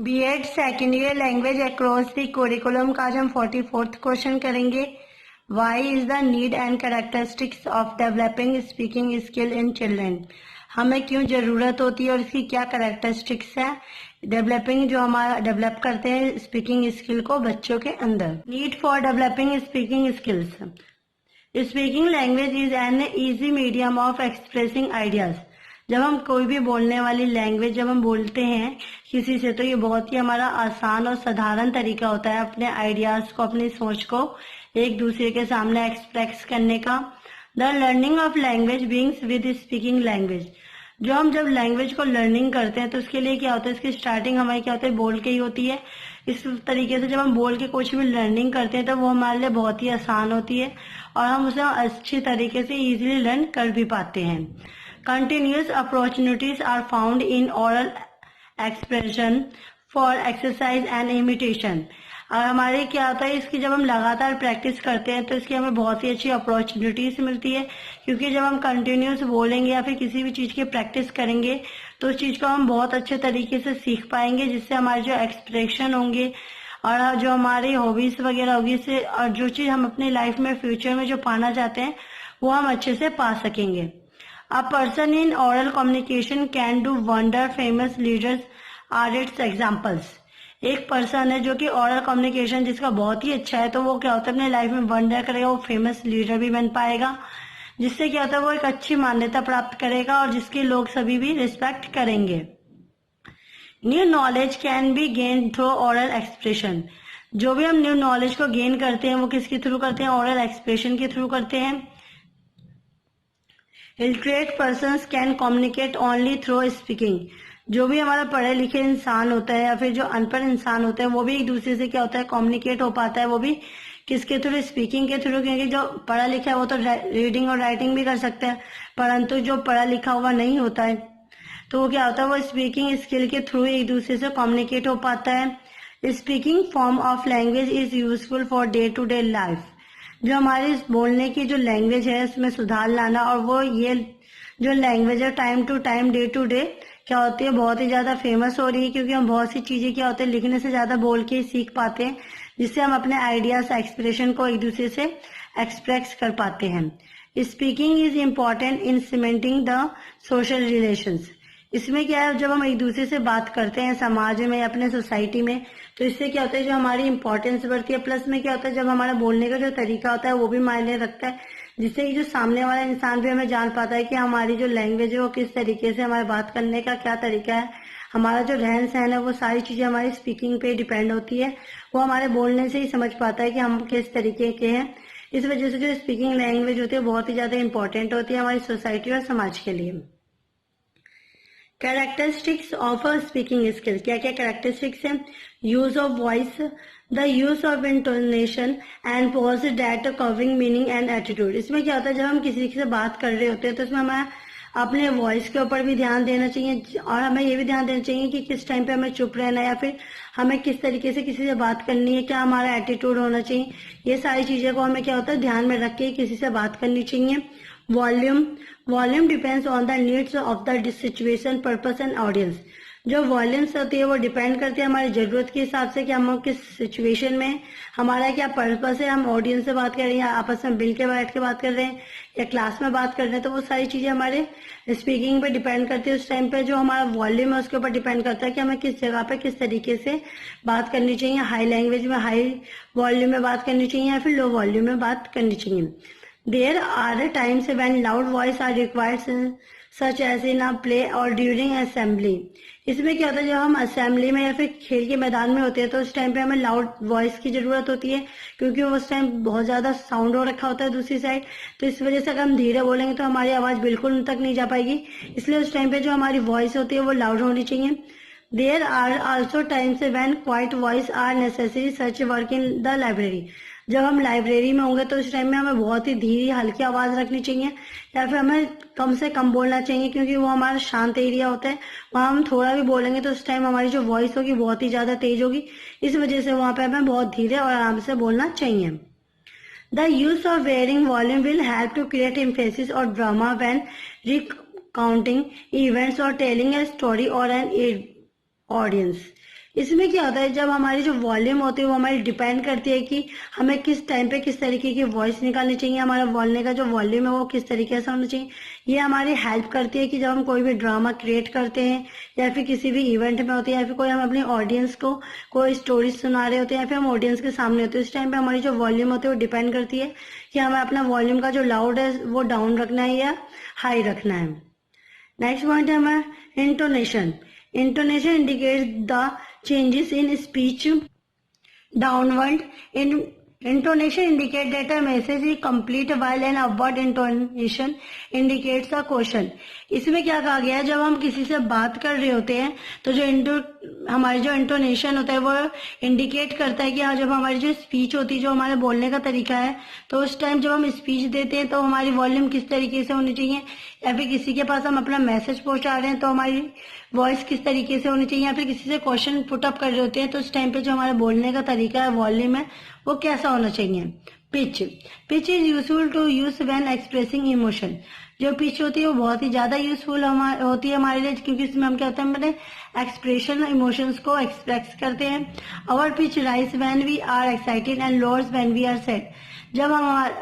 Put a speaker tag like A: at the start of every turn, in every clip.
A: BEd second year language across the curriculum का आज हम 44th क्वेश्चन करेंगे। Why is the need and characteristics of developing speaking skill in children. हमें क्यों जरूरत होती है और इसकी क्या कैरेक्टरिस्टिक्स है डेवलपिंग जो हमारा डेवलप करते हैं स्पीकिंग स्किल को बच्चों के अंदर। Need for developing speaking skills. Speaking language is an easy medium of expressing ideas. जब हम कोई भी बोलने वाली लैंग्वेज जब हम बोलते हैं किसी से तो ये बहुत ही हमारा आसान और साधारण तरीका होता है अपने आइडियाज को, अपनी सोच को एक दूसरे के सामने एक्सप्रेस करने का। The learning of language beings with speaking language. जो हम जब लैंग्वेज को लर्निंग करते हैं तो उसके लिए क्या होता है, इसकी स्टार्टिंग हमारी क्या होता है, बोल के ही होती है। इस तरीके से जब हम बोल के कुछ भी लर्निंग करते हैं तो वो हमारे लिए बहुत ही आसान होती है और हम उसे अच्छी तरीके से इजीली लर्न कर भी पाते हैं। Continuous opportunities are found in oral expression for exercise and imitation। और हमारे क्या होता है, इसकी जब हम लगातार प्रैक्टिस करते हैं तो इसकी हमें बहुत ही अच्छी अपॉर्चुनिटीज मिलती है, क्योंकि जब हम कंटिन्यूस बोलेंगे या फिर किसी भी चीज की प्रैक्टिस करेंगे तो उस चीज को हम बहुत अच्छे तरीके से सीख पाएंगे, जिससे हमारे जो एक्सप्रेशन होंगे और जो हमारी हॉबीज वगैरह होगी से और जो चीज हम अपनी लाइफ में फ्यूचर में जो पाना चाहते हैं वो हम अच्छे से पा सकेंगे। A person in oral communication can do wonder, famous leaders are its examples। एक पर्सन है जो कि ओरल कम्युनिकेशन जिसका बहुत ही अच्छा है तो वो क्या होता है अपने लाइफ में वंडर करेगा, वो फेमस लीडर भी बन पाएगा, जिससे क्या होता है वो एक अच्छी मान्यता प्राप्त करेगा और जिसकी लोग सभी भी रिस्पेक्ट करेंगे। New knowledge can be gain through oral expression. जो भी हम न्यू नॉलेज को गेन करते हैं वो किसके थ्रू करते हैं, ओरल एक्सप्रेशन के थ्रू करते हैं। Illiterate persons can communicate only through speaking. जो भी हमारा पढ़े लिखे इंसान होता है या फिर जो अनपढ़ इंसान होता है वो भी एक दूसरे से क्या होता है कम्युनिकेट हो पाता है, वो भी किसके थ्रू, स्पीकिंग के थ्रू। क्योंकि जो पढ़ा लिखा है वो तो रीडिंग और राइटिंग भी कर सकता है, परंतु जो पढ़ा लिखा हुआ नहीं होता है तो वो क्या होता है वो स्पीकिंग स्किल के थ्रू एक दूसरे से कम्युनिकेट हो पाता है। Speaking form of language is useful for day to day life. जो हमारी बोलने की जो लैंग्वेज है उसमें सुधार लाना, और वो ये जो लैंग्वेज है time to time day to day क्या होती है बहुत ही ज्यादा फेमस हो रही है, क्योंकि हम बहुत सी चीजें क्या होते हैं लिखने से ज्यादा बोल के ही सीख पाते हैं, जिससे हम अपने आइडियाज एक्सप्रेशन को एक दूसरे से एक्सप्रेस कर पाते हैं। Speaking is important in cementing the social relations. इसमें क्या है जब हम एक दूसरे से बात करते हैं समाज में या अपने सोसाइटी में तो इससे क्या होता है जो हमारी इंपॉर्टेंस बढ़ती है, प्लस में क्या होता है जब हमारा बोलने का जो तरीका होता है वो भी मायने रखता है, जिससे कि जो सामने वाला इंसान भी हमें जान पाता है कि हमारी जो लैंग्वेज है वो किस तरीके से, हमारे बात करने का क्या तरीका है, हमारा जो रहन सहन है वो सारी चीजें हमारी स्पीकिंग पे डिपेंड होती है। वो हमारे बोलने से ही समझ पाता है कि हम किस तरीके के हैं। इस वजह से जो स्पीकिंग लैंग्वेज होती है बहुत ही ज्यादा इंपॉर्टेंट होती है हमारी सोसाइटी और समाज के लिए। Characteristics of a speaking skill. क्या क्या कैरेक्टरिस्टिक्स है? Use of voice, the use of intonation and pause that covering meaning and attitude. इसमें क्या होता है जब हम किसी से बात कर रहे होते हैं तो इसमें हमें अपने वॉइस के ऊपर भी ध्यान देना चाहिए और हमें ये भी ध्यान देना चाहिए कि किस टाइम पे हमें चुप रहना है या फिर हमें किस तरीके से किसी से बात करनी है, क्या हमारा एटीट्यूड होना चाहिए। ये सारी चीजें को हमें क्या होता है ध्यान में रख के किसी से बात करनी चाहिए। Volume depends on the needs of the situation, purpose and audience. जो वॉल्यूम्स होती है वो डिपेंड करती है हमारी जरूरत के हिसाब से कि हम किस सिचुएशन में, हमारा क्या पर्पस है, हम ऑडियंस से बात कर रहे हैं या आपस में मिल के बैठ के बात कर रहे हैं या क्लास में बात कर रहे हैं, तो वो सारी चीजें हमारे स्पीकिंग पे डिपेंड करती है। उस टाइम पे जो हमारा वॉल्यूम है उसके ऊपर डिपेंड करता है कि हमें किस जगह पे किस तरीके से बात करनी चाहिए, हाई लैंग्वेज में हाई वॉल्यूम में बात करनी चाहिए या फिर लो वॉल्यूम में बात करनी चाहिए। There are times when loud voice are required such as in a play or during assembly। इसमें क्या होता है जब हम असेंबली में या फिर खेल के मैदान में होते हैं तो उस टाइम पे हमें लाउड वॉइस की जरूरत होती है, क्योंकि उस टाइम बहुत ज्यादा साउंड हो रखा होता है दूसरी साइड, तो इस वजह से अगर हम धीरे बोलेंगे तो हमारी आवाज बिल्कुल उन तक नहीं जा पाएगी, इसलिए उस टाइम पे जो हमारी वॉइस होती है वो लाउड होनी चाहिए। There are also times when quiet voice are necessary such work in the library। जब हम लाइब्रेरी में होंगे तो उस टाइम में हमें बहुत ही धीरे हल्की आवाज रखनी चाहिए या फिर हमें कम से कम बोलना चाहिए, क्योंकि वो हमारा शांत एरिया होता है। वहां हम थोड़ा भी बोलेंगे तो उस टाइम हमारी जो वॉइस होगी बहुत ही ज्यादा तेज होगी, इस वजह से वहां पे हमें बहुत धीरे और आराम से बोलना चाहिए। The use of varying volume will help to create emphasis और ड्रामा व्हेन रिकाउंटिंग इवेंट्स और टेलिंग ए स्टोरी और एन ऑडियंस। इसमें क्या होता है, जब हमारी जो वॉल्यूम होती है वो हमारी डिपेंड करती है कि हमें किस टाइम पे किस तरीके की वॉइस निकालनी चाहिए, हमारा बोलने का जो वॉल्यूम है वो किस तरीके से होना चाहिए। ये हमारी हेल्प करती है कि जब हम कोई भी ड्रामा क्रिएट करते हैं या फिर किसी भी इवेंट में होते हैं या फिर कोई हम अपनी ऑडियंस को कोई स्टोरी सुना रहे होते हैं या फिर हम ऑडियंस के सामने होते हैं, इस टाइम पे हमारी जो वॉल्यूम होती है वो डिपेंड करती है कि हमें अपना वॉल्यूम का जो लाउड है वो डाउन रखना है या हाई रखना है। नेक्स्ट पॉइंट है हमारा intonation. Intonation indicates the changes in speech downward. Intonation indicates that a message is complete while an upward intonation indicates a question. इसमें क्या कहा गया है, जब हम किसी से बात कर रहे होते हैं तो जो हमारी जो इंटोनेशन होता है वो इंडिकेट करता है कि हाँ, जब हमारी जो स्पीच होती है, जो हमारे बोलने का तरीका है, तो उस टाइम जब हम स्पीच देते हैं तो हमारी वॉल्यूम किस तरीके से होनी चाहिए, या फिर किसी के पास हम अपना मैसेज पहुंचा रहे हैं तो हमारी वॉइस किस तरीके से होनी चाहिए, या फिर किसी से क्वेश्चन पुट अप कर रहे होते हैं तो उस टाइम पे जो हमारा बोलने का तरीका है, वॉल्यूम है, वो कैसा होना चाहिए। Pitch is useful to use when expressing emotion. जो पिच होती है वो बहुत ही ज्यादा यूजफुल होती है हमारे लिए, क्योंकि इसमें हम क्या होता है, मैंने एक्सप्रेशन इमोशंस को एक्सप्रेस करते हैं। Our pitch rise when we are excited and lowers when we are sad. जब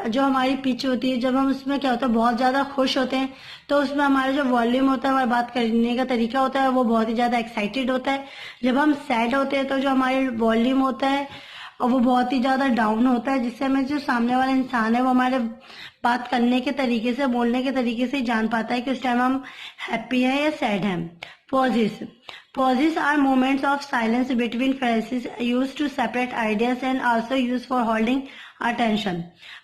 A: जो हमारी पिच होती है, जब हम उसमें क्या होता है, बहुत ज्यादा खुश होते हैं तो उसमें हमारा जो वॉल्यूम होता है, हमारा बात करने का तरीका होता है, वो बहुत ही ज्यादा एक्साइटेड होता है। जब हम सैड होते हैं तो जो हमारे वॉल्यूम होता है और वो बहुत ही ज्यादा डाउन होता है, जिससे हमें जो सामने वाला इंसान है वो हमारे बात करने के तरीके से, बोलने के तरीके से जान पाता है कि उस टाइम हम हैप्पी है या सैड हैं। Pauses are moments of silence between phrases used to separate ideas and also used for holding attention.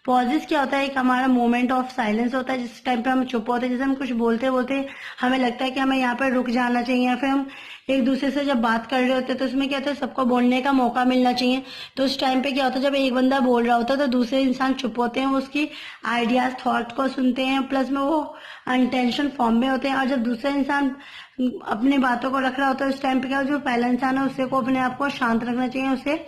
A: Pauses क्या होता है, एक हमारा मोमेंट ऑफ साइलेंस होता है जिस टाइम पे हम चुप होते हैं, जैसे हम कुछ बोलते बोलते हमें लगता है कि हमें यहाँ पर रुक जाना चाहिए, या फिर हम एक दूसरे से जब बात कर रहे होते हैं तो उसमें क्या होता है, सबको बोलने का मौका मिलना चाहिए। तो उस टाइम पे क्या होता है, जब एक बंदा बोल रहा होता है तो दूसरे इंसान चुप होते हैं, वो उसकी आइडियाज थॉट को सुनते हैं, प्लस में वो अनटेंशन फॉर्म में होते हैं। और जब दूसरा इंसान अपनी बातों को रख रहा होता है उस टाइम पे क्या, जो पहला इंसान है उसे को अपने आप को शांत रखना चाहिए, उसे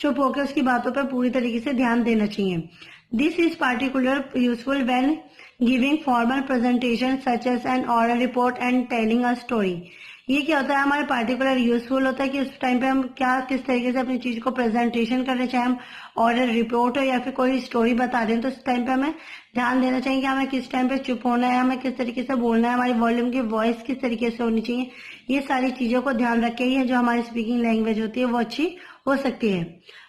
A: चुप होकर उसकी बातों पर पूरी तरीके से ध्यान देना चाहिए। This is particular useful when giving formal presentation such as an oral report and telling a story. ये क्या होता है, हमारे पार्टिकुलर यूजफुल होता है कि उस टाइम पे हम क्या किस तरीके से अपनी चीज को प्रेजेंटेशन कर रहे हैं, चाहे हम ऑरल रिपोर्ट हो या फिर कोई स्टोरी बता रहे हैं, तो उस टाइम पे हमें ध्यान देना चाहिए कि हमें किस टाइम पे चुप होना है, हमें किस तरीके से बोलना है, हमारी वॉल्यूम की वॉइस किस तरीके से होनी चाहिए। ये सारी चीजों को ध्यान रख के ही जो हमारी स्पीकिंग लैंग्वेज होती है वो अच्छी हो सकती है।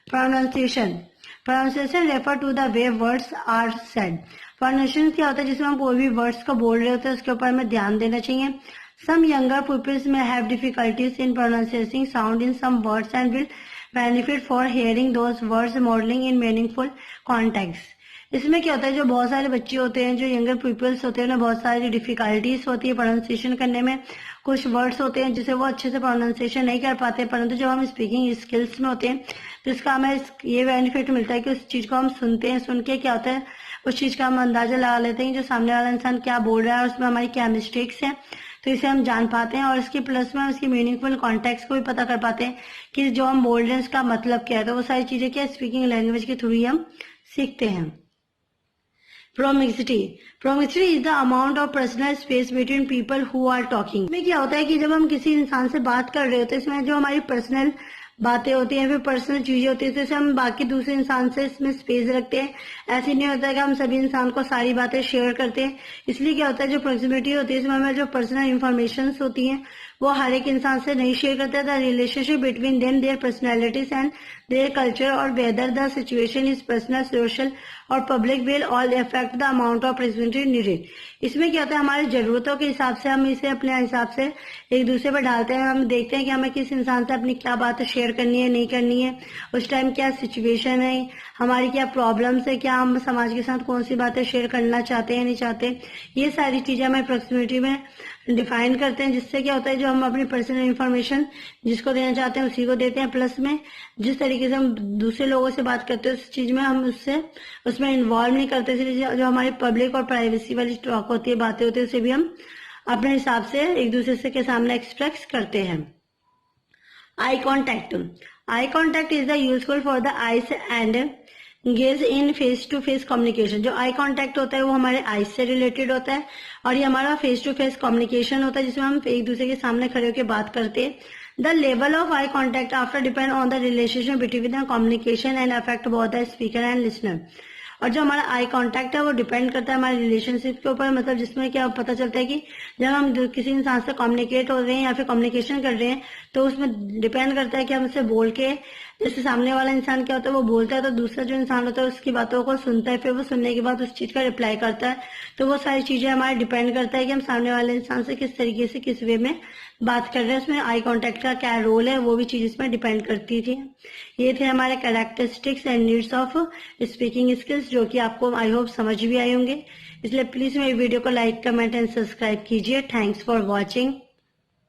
A: Pronunciation refer to the way words are said. Pronunciation क्या होता है, जिसमें हम कोई भी वर्ड्स को बोल रहे होते हैं उसके ऊपर हमें ध्यान देना चाहिए। Some younger pupils may have difficulties in pronouncing sound in some words and will benefit for hearing those words modeling in meaningful context. इसमें क्या होता है, जो बहुत सारे बच्चे होते हैं, जो यंगर पीपल्स होते हैं, उन्हें बहुत सारी डिफिकल्टीज होती है प्रोनाउंसिएशन करने में। कुछ वर्ड्स होते हैं जिसे वो अच्छे से प्रोनाउंसिएशन नहीं कर पाते, परंतु जब हम स्पीकिंग स्किल्स में होते हैं तो इसका हमें ये बेनिफिट मिलता है कि उस चीज को हम सुनते हैं, सुन के क्या होता है उस चीज का हम अंदाजा लगा लेते हैं जो सामने वाला इंसान क्या बोल रहा है और उसमें हमारी क्या मिस्टेक्स हैं, तो इसे हम जान पाते हैं। और इसके प्लस में उसकी मीनिंगफुल कॉन्टेक्स्ट को भी पता कर पाते हैं कि जो हम बोल रहे हैं उसका मतलब क्या है। तो वो सारी चीजें क्या स्पीकिंग लैंग्वेज के थ्रू ही हम सीखते हैं। Proximity is the amount of personal space between people who are talking. इसमें क्या होता है कि जब हम किसी इंसान से बात कर रहे होते हैं, इसमें जो हमारी पर्सनल बातें होती हैं, फिर पर्सनल चीजें होती है, तो इसे हम बाकी दूसरे इंसान से इसमें स्पेस रखते हैं। ऐसे नहीं होता है कि हम सभी इंसान को सारी बातें शेयर करते हैं। इसलिए क्या होता है, जो प्रोक्सिमिटी होती है इसमें हमें जो पर्सनल इंफॉर्मेशन होती हैं वो हर एक इंसान से नहीं शेयर करते। The relationship between them, their personalities and their culture और whether the situation is personal, social और public will all effect the amount of proximity needed. इसमें क्या होता है, हमारी जरूरतों के हिसाब से हम इसे अपने हिसाब से एक दूसरे पर डालते हैं। हम देखते हैं कि हमें किस इंसान से अपनी क्या बातें शेयर करनी है, नहीं करनी है, उस टाइम क्या सिचुएशन है, हमारी क्या प्रॉब्लम्स है, क्या हम समाज के साथ कौन सी बातें शेयर करना चाहते हैं, नहीं चाहते। ये सारी चीजें हमें प्रोक्सिमिटी में डिफाइन करते हैं, जिससे क्या होता है जो हम अपनी पर्सनल इंफॉर्मेशन जिसको देना चाहते हैं उसी को देते हैं। प्लस में जिस तरीके से हम दूसरे लोगों से बात करते हैं उस चीज में हम उसमें इन्वॉल्व नहीं करते। इसलिए जो हमारी पब्लिक और प्राइवेसी वाली टॉक होती है, बातें होती है, उसे भी हम अपने हिसाब से एक दूसरे से के सामने एक्सप्रेस करते हैं। Eye contact is the useful for the eyes and gaze in face to face communication. जो आई कांटेक्ट होता है वो हमारे आईज से रिलेटेड होता है और ये हमारा फेस टू फेस कम्युनिकेशन होता है, जिसमें हम एक दूसरे के सामने खड़े होकर बात करते हैं। The level of eye contact after depend on the relationship between the communication and affect both the speaker and listener. और जो हमारा आई कांटेक्ट है वो डिपेंड करता है हमारे रिलेशनशिप के ऊपर, मतलब जिसमें क्या पता चलता है कि जब हम किसी इंसान से कम्युनिकेट हो रहे हैं या फिर कम्युनिकेशन कर रहे हैं तो उसमें डिपेंड करता है कि हम उससे बोल के, जैसे सामने वाला इंसान क्या होता है वो बोलता है तो दूसरा जो इंसान होता है उसकी बातों को सुनता है, फिर वो सुनने के बाद उस चीज का रिप्लाई करता है। तो वो सारी चीजें हमारे डिपेंड करता है कि हम सामने वाले इंसान से किस तरीके से किस वे में बात कर रहे हैं, उसमें आई कांटेक्ट का क्या रोल है वो भी चीज इसमें डिपेंड करती थी। ये थे हमारे characteristics and needs of speaking skills, जो कि आपको आई होप समझ भी आए होंगे। इसलिए प्लीज मेरी वीडियो को लाइक, कमेंट एंड सब्सक्राइब कीजिए। Thanks for watching.